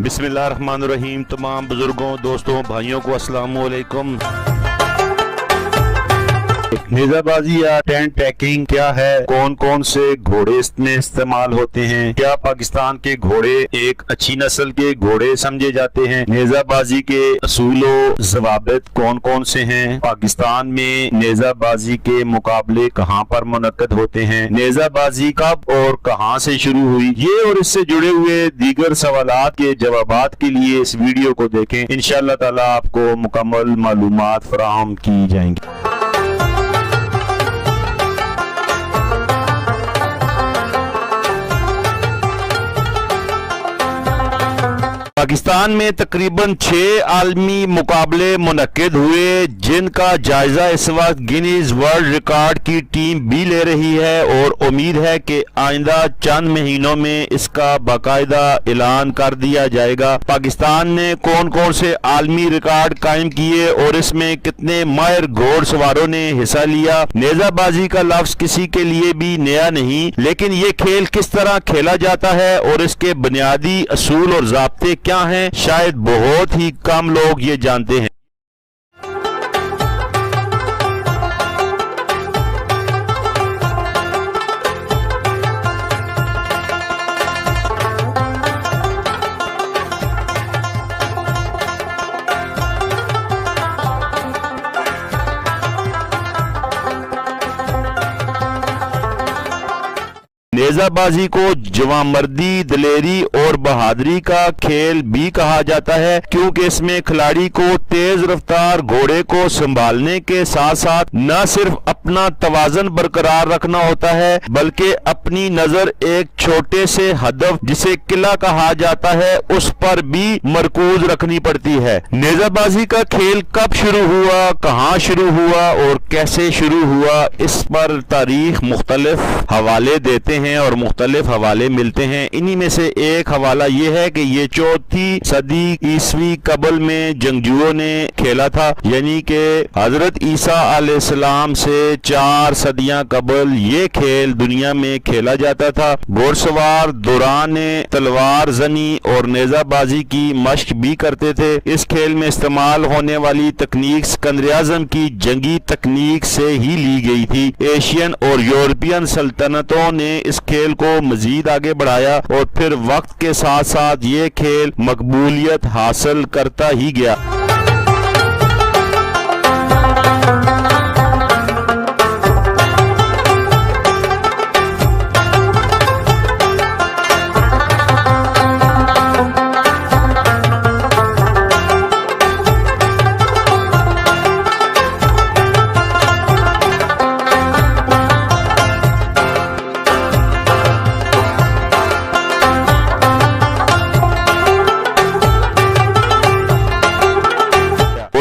बिस्मिल्लाहिर्रहमानिर्रहीम। तमाम बुजुर्गों, दोस्तों, भाइयों को अस्सलाम वालेकुम। नेजाबाजी या टेंट पैकिंग क्या है, कौन कौन से घोड़े इसमें इस्तेमाल होते हैं, क्या पाकिस्तान के घोड़े एक अच्छी नस्ल के घोड़े समझे जाते हैं, नेजाबाजी के असूल व ज़वाबित कौन कौन से हैं, पाकिस्तान में नेजाबाजी के मुकाबले कहां पर मुनक्कद होते हैं, नेजाबाजी कब और कहां से शुरू हुई, ये और इससे जुड़े हुए दीगर सवालात के जवाबात के लिए इस वीडियो को देखें। इंशाअल्लाह ताला आपको मुकम्मल मालूमात फराहम की जाएंगी। पाकिस्तान में तकरीबन 6 आलमी मुकाबले मुनक्किद हुए, जिनका जायजा इस वक्त गिनीज वर्ल्ड रिकॉर्ड की टीम भी ले रही है और उम्मीद है कि आइंदा चंद महीनों में इसका बाकायदा ऐलान कर दिया जाएगा। पाकिस्तान ने कौन कौन से आलमी रिकॉर्ड कायम किए और इसमें कितने माहिर घोड़सवारों ने हिस्सा लिया। नेजाबाजी का लफ्ज किसी के लिए भी नया नहीं, लेकिन ये खेल किस तरह खेला जाता है और इसके बुनियादी असूल और ज़ाब्ते क्या हैं, शायद बहुत ही कम लोग ये जानते हैं। नेजाबाजी को जवामर्दी, दिलेरी और बहादुरी का खेल भी कहा जाता है, क्योंकि इसमें खिलाड़ी को तेज रफ्तार घोड़े को संभालने के साथ साथ न सिर्फ अपना तवाज़न बरकरार रखना होता है, बल्कि अपनी नजर एक छोटे से हदफ जिसे किला कहा जाता है उस पर भी मरकूज रखनी पड़ती है। नेजाबाजी का खेल कब शुरू हुआ, कहाँ शुरू हुआ और कैसे शुरू हुआ, इस पर तारीख मुख्तलिफ हवाले देते हैं और मुख्तलिफ हवाले मिलते हैं। इन्हीं में से एक हवाला ये है कि ये 4वीं सदी ईसवी कबल में जंगजुओं ने खेला था, यानी कि हजरत ईसा अलैहिस्सलाम से 4 सदियां कबल ये खेल दुनिया में खेला जाता था। घोड़सवार दौरान तलवार जनी और नेजाबाजी की मशक भी करते थे। इस खेल में इस्तेमाल होने वाली तकनीक सिकंदर आज़म की जंगी तकनीक से ही ली गई थी। एशियन और यूरोपियन सल्तनतों ने इस खेल को मजीद आगे बढ़ाया और फिर वक्त के साथ साथ ये खेल मकबूलियत हासिल करता ही गया।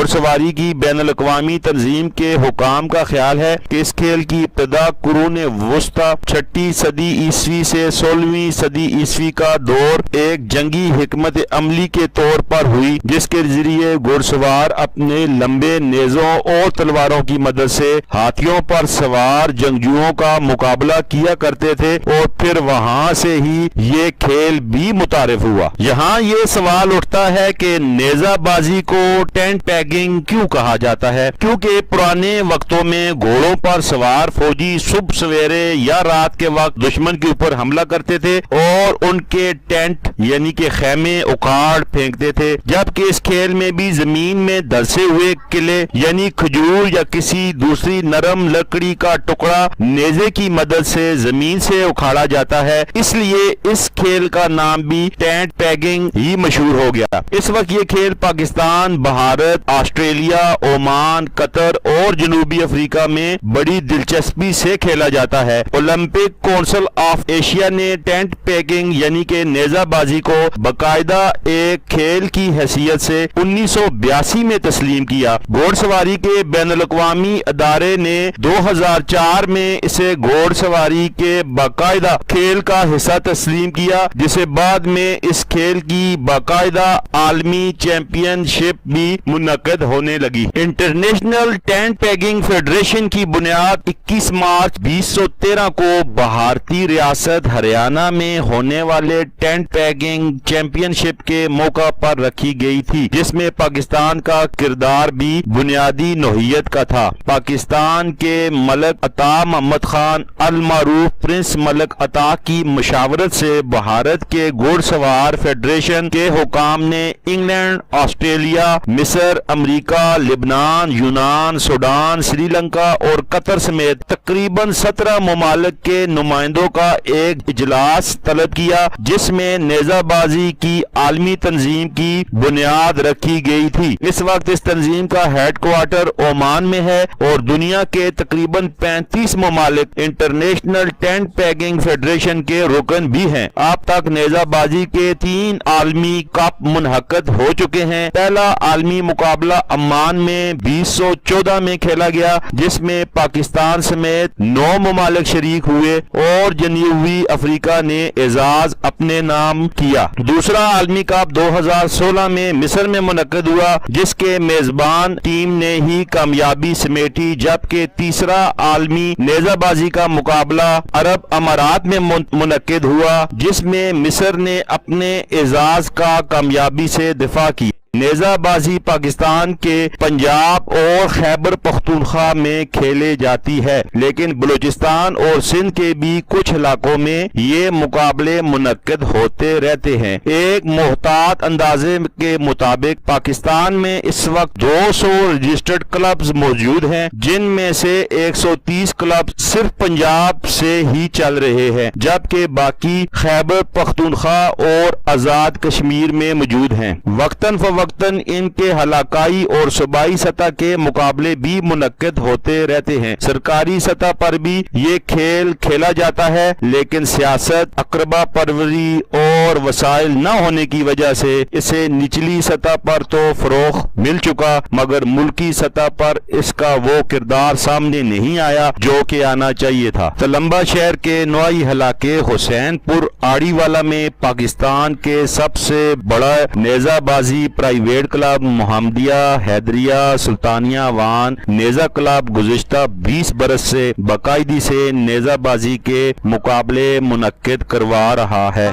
सवारी की बैनुल अक़वामी तंजीम के हुकाम का ख्याल है कि इस खेल की इब्तिदा कुरून वुस्ता 6वीं सदी ईस्वी से 16वीं सदी ईस्वी का दौर एक जंगी हिकमत अमली के तौर पर हुई, जिसके जरिए घुड़सवार अपने लंबे नेज़ों और तलवारों की मदद से हाथियों पर सवार जंगजुओं का मुकाबला किया करते थे और फिर वहां से ही ये खेल भी मुतारिफ हुआ। यहाँ ये सवाल उठता है कि नेजाबाजी को टेंट पैकिंग क्यों कहा जाता है, क्योंकि पुराने वक्तों में घोड़ों पर सवार फौजी सुबह सवेरे या रात के वक्त दुश्मन के ऊपर हमला करते थे और उनके टेंट यानी कि खैमे उखाड़ फेंकते थे, जबकि इस खेल में भी जमीन में धंसे हुए किले यानी खजूर या किसी दूसरी नरम लकड़ी का टुकड़ा नेजे की मदद से जमीन से उखाड़ा जाता है। इसलिए इस खेल का नाम भी टेंट पैकिंग ही मशहूर हो गया। इस वक्त ये खेल Pakistan, Bharat, Australia, Oman, Qatar और जनूबी अफ्रीका में बड़ी दिलचस्पी से खेला जाता है। ओलंपिक काउंसिल ऑफ एशिया ने टेंट पैकिंग यानी कि नेजाबाजी को बाकायदा एक खेल की हैसियत से 1982 में तस्लीम किया। घोड़सवारी के बैनुल अक़वामी अदारे ने 2004 में इसे घोड़सवारी के बाकायदा खेल का हिस्सा तस्लीम किया, जिसे बाद में इस खेल की बाकायदा आलमी चैंपियनशिप भी मुनक्किद ہونے لگی۔ انٹرنیشنل ٹینٹ پیگنگ فیڈریشن کی بنیاد 21 مارچ 2013 کو بھارتی ریاست ہریانہ میں ہونے والے ٹینٹ پیگنگ چیمپئن شپ کے موقع پر رکھی گئی تھی، جس میں پاکستان کا کردار بھی بنیادی نوعیت کا تھا۔ پاکستان کے ملک عطا محمد خان المعروف پرنس ملک عطا کی مشاورت سے بھارت کے گھوڑ سوار فیڈریشن کے حکام نے انگلینڈ، آسٹریلیا، مصر، امریکہ، لبنان، یونان، سوڈان، سری لنکا اور قطر سمیت تقریباً 17 ممالک کے نمائندوں کا ایک اجلاس طلب کیا، جس میں نیزہ بازی کی عالمی تنظیم کی بنیاد رکھی گئی تھی۔ اس وقت اس تنظیم کا ہیڈ کوارٹر عمان میں ہے اور دنیا کے تقریباً 35 ممالک انٹرنیشنل ٹینٹ پیگنگ فیڈریشن کے رکن بھی ہیں۔ اب تک نیزہ بازی کے 3 عالمی کپ منعقد ہو چکے ہیں۔ پہلا عالمی مقابلہ عمان میں 2014 میں کھیلا گیا، جس میں پاکستان سمیت 9 ممالک شریک ہوئے اور جنوبی افریقہ نے اعزاز اپنے نام کیا۔ دوسرا عالمی کپ 2016 میں مصر میں منعقد ہوا، جس کے میزبان ٹیم نے ہی کامیابی سمیٹی، جبکہ تیسرا عالمی نیزہ بازی کا مقابلہ عرب امارات میں منعقد ہوا، جس میں مصر نے اپنے اعزاز کا کامیابی سے دفاع کی۔ نیزہ بازی پاکستان کے پنجاب اور خیبر پختونخوا میں کھیلے جاتی ہے، لیکن بلوچستان اور سندھ کے بھی کچھ علاقوں میں یہ مقابلے منعقد ہوتے رہتے ہیں۔ ایک محتاط اندازے کے مطابق پاکستان میں اس وقت 200 رجسٹرڈ کلبز موجود ہیں، جن میں سے 130 کلب صرف پنجاب سے ہی چل رہے ہیں، جبکہ باقی خیبر پختونخوا اور آزاد کشمیر میں موجود ہیں۔ وقتاً فوقتاً ان کے علاقائی اور صوبائی سطح کے مقابلے بھی منعقد ہوتے رہتے ہیں۔ سرکاری سطح پر بھی یہ کھیل کھیلا جاتا ہے، لیکن سیاست، اقربا پروری اور وسائل نہ ہونے کی وجہ سے اسے نچلی سطح پر تو فروغ مل چکا، مگر ملکی سطح پر اس کا وہ کردار سامنے نہیں آیا جو کہ آنا چاہیے تھا۔ تلمبا شہر کے نوائی علاقے حسین پور آڑی والا میں پاکستان کے سب سے بڑا نیزہ بازی پرائیویٹ کلب محمدیہ حیدریہ سلطانیہ وان نیزہ کلب گزشتہ 20 برس سے باقاعدگی سے نیزہ بازی کے مقابلے منعقد کروا رہا ہے۔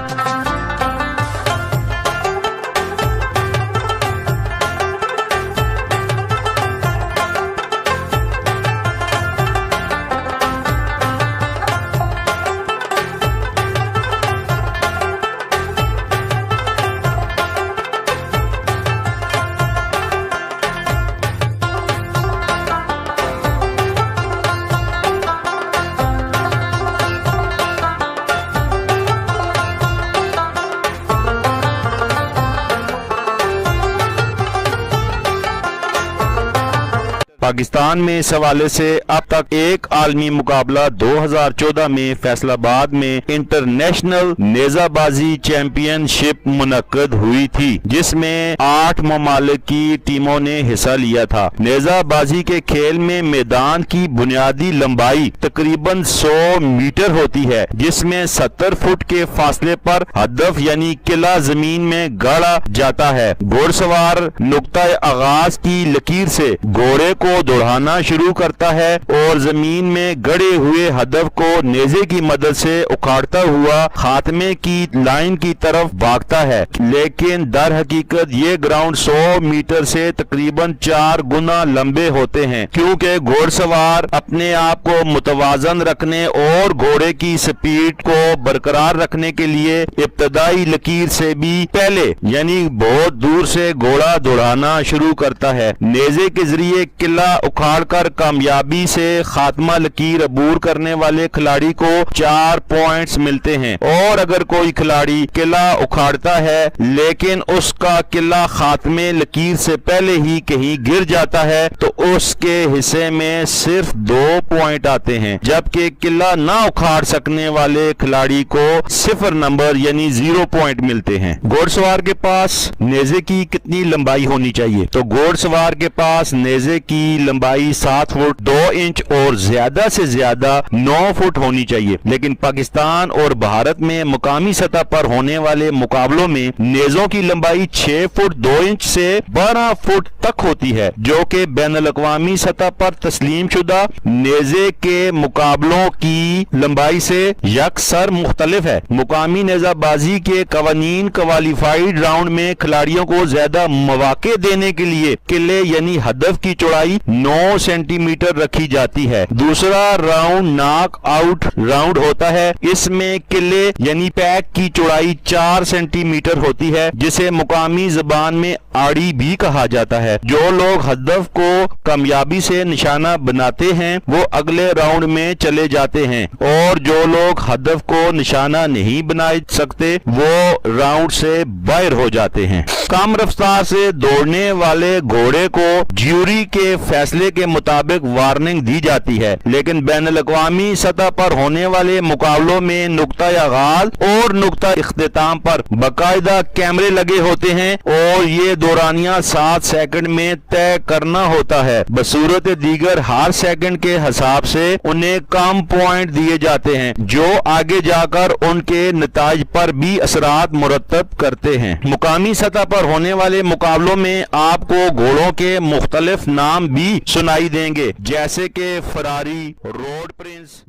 پاکستان میں اس حوالے سے اب تک ایک عالمی مقابلہ 2014 میں فیصل آباد میں انٹرنیشنل نیزہ بازی چیمپئن شپ منعقد ہوئی تھی، جس میں 8 ممالک کی ٹیموں نے حصہ لیا تھا۔ نیزہ بازی کے کھیل میں میدان کی بنیادی لمبائی تقریباً 100 میٹر ہوتی ہے، جس میں 70 فٹ کے فاصلے پر ہدف یعنی قلعہ زمین میں گاڑا جاتا ہے۔ گھوڑ سوار نقطہ آغاز کی لکیر سے گھوڑے کو دوڑانا شروع کرتا ہے اور زمین میں گڑے ہوئے ہدف کو نیزے کی مدد سے اکھاڑتا ہوا خاتمے کی لائن کی طرف بھاگتا ہے، لیکن در حقیقت یہ گراؤنڈ 100 میٹر سے تقریباً 4 گنا لمبے ہوتے ہیں، کیونکہ گھوڑ سوار اپنے آپ کو متوازن رکھنے اور گھوڑے کی سپیڈ کو برقرار رکھنے کے لیے ابتدائی لکیر سے بھی پہلے یعنی بہت دور سے گھوڑا دوڑانا شروع کرتا ہے۔ نیزے کے ذریعے قلعہ اکھاڑ کر کامیابی سے خاتمہ لکیر عبور کرنے والے کھلاڑی کو 4 پوائنٹس ملتے ہیں، اور اگر کوئی کھلاڑی قلعہ اکھاڑتا ہے لیکن اس کا قلعہ خاتمے لکیر سے پہلے ہی کہیں گر جاتا ہے تو اس کے حصے میں صرف 2 پوائنٹ آتے ہیں، جبکہ قلعہ نہ اکھاڑ سکنے والے کھلاڑی کو 0 نمبر یعنی 0 پوائنٹ ملتے ہیں۔ گھوڑ سوار کے پاس نیزے کی کتنی لمبائی ہونی چاہیے؟ تو گھوڑ سوار کے پاس نیزے کی की लंबाई 7 फुट 2 इंच और ज्यादा से ज्यादा 9 फुट होनी चाहिए। लेकिन पाकिस्तान और भारत में मुकामी सतह पर होने वाले मुकाबलों में नेजों की लंबाई 6 फुट 2 इंच से 12 फुट तक होती है, जो कि बैनुल-अक़वामी सतह पर तस्लीम शुदा नेजे के मुकाबलों की लंबाई से यकसर मुख्तलिफ है। मुकामी नेजाबाजी के कवानीन क्वालिफाइड राउंड में खिलाड़ियों को ज्यादा मौके देने के लिए किले यानी हदफ की चौड़ाई 9 सेंटीमीटर रखी जाती है। दूसरा राउंड नॉक आउट राउंड होता है। इसमें किले यानी पैक की चौड़ाई 4 सेंटीमीटर होती है, जिसे मुकामी जबान में आड़ी भी कहा जाता है। जो लोग हदफ को कामयाबी से निशाना बनाते हैं वो अगले राउंड में चले जाते हैं, और जो लोग हदफ को निशाना नहीं बना सकते वो राउंड से बाहर हो जाते हैं। कम रफ्तार से दौड़ने वाले घोड़े को ज्यूरी के फैसले के मुताबिक वार्निंग दी जाती है, लेकिन बैनुल-अक़वामी सतह पर होने वाले मुकाबलों में नुक्ता आगाज और नुक्ता इख्तिताम पर बाकायदा कैमरे लगे होते हैं और ये दौरानिया 7 सेकंड में तय करना होता है। बसूरत दीगर हर सेकंड के हिसाब से उन्हें कम पॉइंट दिए जाते हैं, जो आगे जाकर उनके नताज पर भी असरात मुरतब करते हैं। मुकामी सतह पर होने वाले मुकाबलों में आपको घोड़ों के मुख्तलिफ नाम भी सुनाई देंगे, जैसे कि फरारी, रोड प्रिंस।